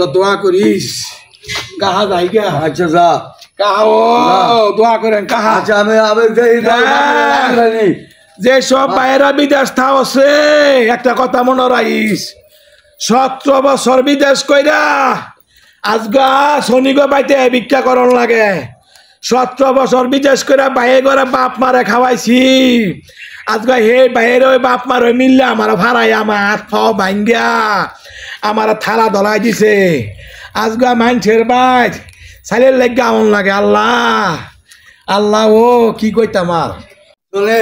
তো দোয়া করিস কাহা যাই গা আচ্ছা যা কাহা ও দোয়া করেন কাহা আচ্ছা আমি যে সব বাইরা বিদেশ থাকছে একটা কথা মনে রাখিস 17 বছর বিদেশ কইরা আজগা শনিগো বাইতে ভিক্ষা করন লাগে 17 বছর বিদেশ কইরা বাইরে করে বাপ মারে খাওয়াইছি আজগা হে বাইরে ওই বাপ মারে মিললে আমার ভাড়াই আমার হাত খাওয়া ভাঙ্গা আমার থালা ধলাই দিছে আজগা মানুষের বাইর সাইলের লেগে আমন লাগে আল্লাহ আল্লাহ ও কি কইতাম আর চলে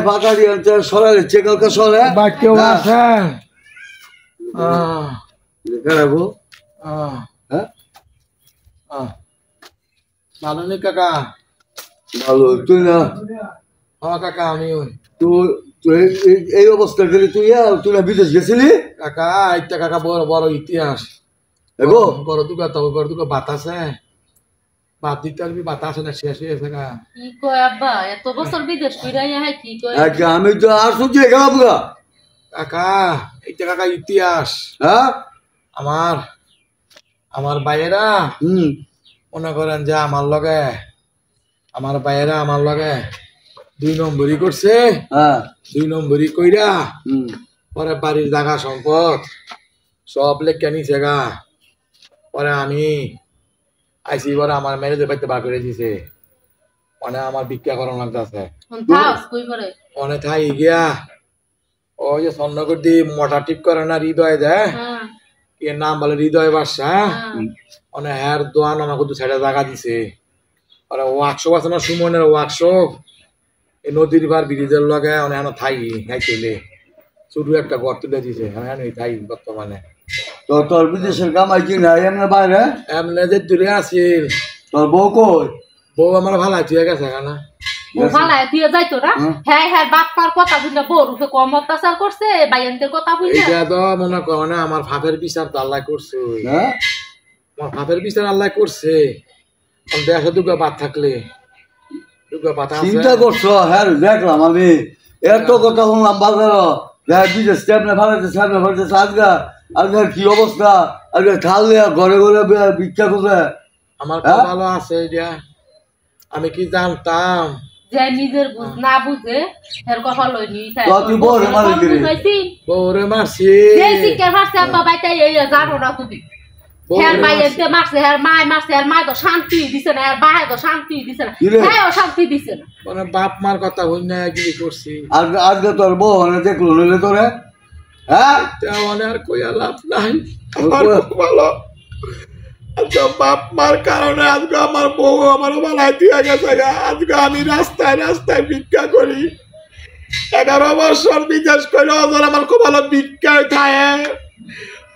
ফাঁকা দিয়ে সরালে চেকালকা সরে বাক্যও আছে রাখবো ভালো নেই কাকা ভালো তুই না আমার কাকা আমি তুই এই অবস্থা গেলি তুই না বিদেশ গেছিলি কাকা এটা কাকা বড় বড় ইতিহাস বড় দুগা বাতাসে বাত দিতে পারবি বাতাসে না শেষ হয়ে গেছে কি কয় আব্বা এত বছর বিদেশ কইরা হ্যাঁ কি কয় আমি তো আর শুনছি গেলাম কাকা এটা কাকা ইতিহাস হ্যাঁ আমার ভাইয়েরা মনে করেন যে আমার ভাইয়েরা আমার লগে 2 নম্বরই করছে 2 নম্বরই কইরা পরে বাড়ির জায়গা সম্পদ সব লেখা নিছে গা পরে আমি আইসি পরে আমার ম্যারেজের বাড়িতে বার করে দিছে মানে আমার ভিক্ষা করানো লাগতেছে অনেক থাই গিয়া ওই যে স্বর্ণকর্তি মোটা টিপ করে না হৃদয় দেয় এর নাম বলে হৃদয় বাসা অনেক হ্যার দোয়ান আমাকে 2 সাইডে জায়গা দিছে ওরা ওয়ার্কশপ আছে না সুমনের ওয়ার্কশপ এই নদীর পার ব্রিজের লগে অনেক থাই খাইছিলে শুধু একটা ঘর তুলে দিছে হ্যাঁ থাই বর্তমানে তো তোর বিদেশের কামাই কি নাই এমনি বাইরে এমনি যে দূরে আছিল তোর বউ কই বউ আমার ভালো হয়ে গেছে না ভালো দিয়ে যাইতো না হ্যাঁ হ্যাঁ বাপ্পার কথা বুঝলে বউ রূপে কম অত্যাচার করছে বাইয়ানদের কথা বুঝলে এটা তো মনে করো না আমার ফাফের বিচার তো আল্লাহ করছে আমার ফাফের বিচার আল্লাহ করছে দেশে দুগা বাদ থাকলে দুগা বাদ চিন্তা করছো হ্যাঁ দেখলাম আমি এত কথা শুনলাম বাজার বিদেশ সামনে ভাড়াতে আজকে কি অবস্থা আজকে খালে ঘরে ঘরে ভিক্ষা করে আমার ভালো আছে এটা আমি কি জানতাম যে নিজের না বুঝে এর কথা লইনি তুই বউরে বউরে মারছি যে শিক্ষা মারছে তো বাইতে এই জানো না তুমি হের বাইতে মারছে হের মায় মারছে হের মায় তো শান্তি দিছে না হের বাহে তো শান্তি দিছে না হ্যাঁ শান্তি দিছে না মানে বাপ মার কথা হই না কি করছি আজকে তোর বউ মানে দেখলো নইলে তোরে হ্যাঁ মানে আর কই লাভ নাই ভালো আজকে বাপ মার কারণে আজকে আমার বউ আমার বানাই দিয়ে গেছে আজকে আমি রাস্তায় রাস্তায় ভিক্ষা করি 11 বছর বিদেশ করে ওজন আমার খুব ভালো ভিক্ষায় খায়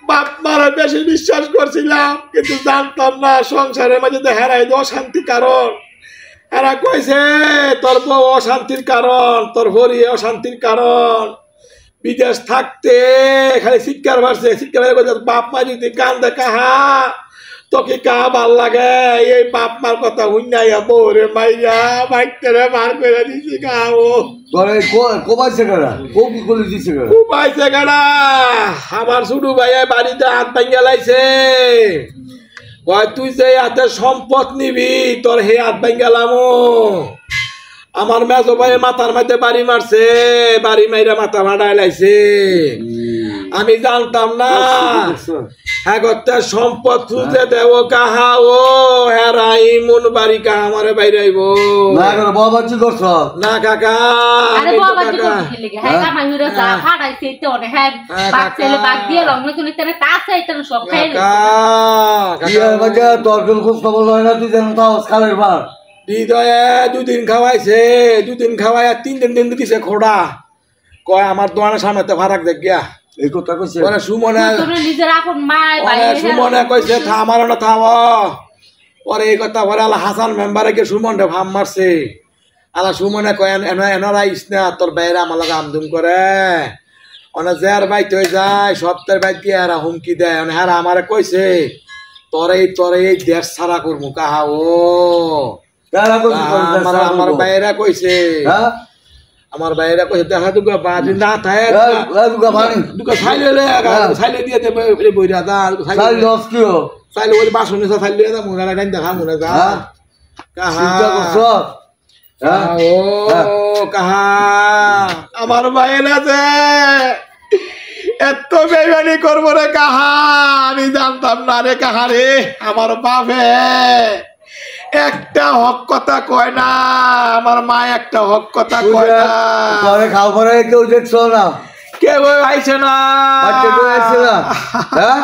বাপ মারা বেশি বিশ্বাস করছিলাম কিন্তু জানতাম না সংসারের মাঝে হেরাই অশান্তি কারণ এরা কইছে তোর বউ অশান্তির কারণ তোর হরি অশান্তির কারণ বিদেশ থাকতে খালি শিক্ষার ভারছে শিক্ষার বাপ মা যদি কান্দে কাহা তোকে কা ভাল লাগে এই বাপ মার কথা হুইনাইয়া বউরে মাইয়া বাইকরে মার করে দিছি গাও কোবাইছে কারা কি করে দিছে কারা কোবাইছে কারা আমার ছোট ভাই বাড়িতে হাত ভাঙ্গা লাইছে কয় তুই যে হাতে সম্পদ নিবি তোর হে হাত ভাঙ্গালামো আমার মেজো ভাই মাথার মধ্যে বাড়ি মারছে বাড়ি মাইরা মাথা মারাই লাইছে আমি জানতাম না হ্যাঁ গত্তা সম্পদ খুঁজে দেব কাহা ও হেরাই মন বাড়ি কাহা আমারে বাইরে আইব না করে বাবা কি করছ না কাকা আরে বাবা কি করছিস লাগি হ্যাঁ কামাইরে যা ফাড়াইছে তো না হ্যাঁ বাচ্চালে বাগ দিয়ে লগ্ন তুমি তেনে কাছে আইতেন সব খাই কাকা কি আর বাজা তোর কোন খোঁজ খবর হয় না তুই জানো তাও খালের বার হৃদয়ে 2 দিন খাওয়াইছে 2 দিন খাওয়াইয়া 3 দিন দিছে খোড়া কয় আমার দোকানের সামনে তো ফারাক দেখ গিয়া এই কথা কইছে পরে সুমনে তুমি নিজের আপন মা বাইরে সুমনে কইছে থামারো না থাম পরে এই কথা পরে আলা হাসান মেম্বারে কে সুমনটা ভাম মারছে আলা সুমনে কয় এনারা ইসনা তোর বাইরে আমার লাগে আমদুম করে অনেক যার বাইত হয়ে যায় সপ্তাহের বাইত গিয়ে এরা হুমকি দেয় হ্যাঁ আমারে কইছে তোরে এই দেশ ছাড়া করবো কাহা ও আমার বাইরা কইছে আমার বাইরে কইছে দেখা দুগা বাজি না থাকে দুগা পানি দুগা ছাইলে ছাইলে দিয়ে দেবে বইরা দা ছাইল লস কিও ছাইলে ওই বাসনে ছাইলে দা মুগালা ডাইন দেখা মুনা যা কাহা ও কাহা আমার বাইরে আছে এত বেইমানি করবো রে কাহা আমি জানতাম না রে কাহা রে আমার বাপে একটা হক কথা কয় না আমার মা একটা হক কথা কয় না পরে খাও পরে কেউ দেখছো না কেউ আইছে না কেউ আইছে না হ্যাঁ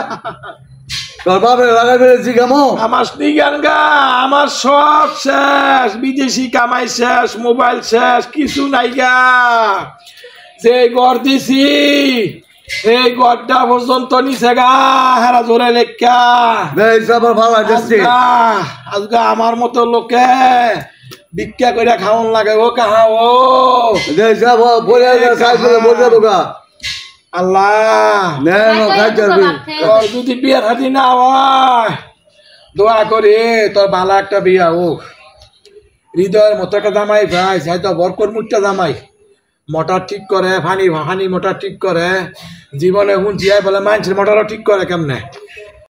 তোর বাপের লাগাই ফেলেছি কেমন আমার স্নিগান গা আমার সব শেষ বিদেশি কামাই শেষ মোবাইল শেষ কিছু নাই গা যে ঘর দিছি এই ঘরটা পর্যন্ত নিচে গা হেরা জোরে লেখা আজকে আমার মতো লোকে ভিক্ষা করে খাওয়ান লাগে ও কাহা ও আল্লাহ যদি বিয়ে থাকি না হয় দোয়া করি তোর ভালো একটা বিয়া ও হৃদয়ের মতো একটা জামাই ভাই যাই তো বরকর মুখটা জামাই মোটর ঠিক করে ফানি মোটর ঠিক করে জীবনে শুনছি বলে মানুষের মোটরও ঠিক করে কেমনে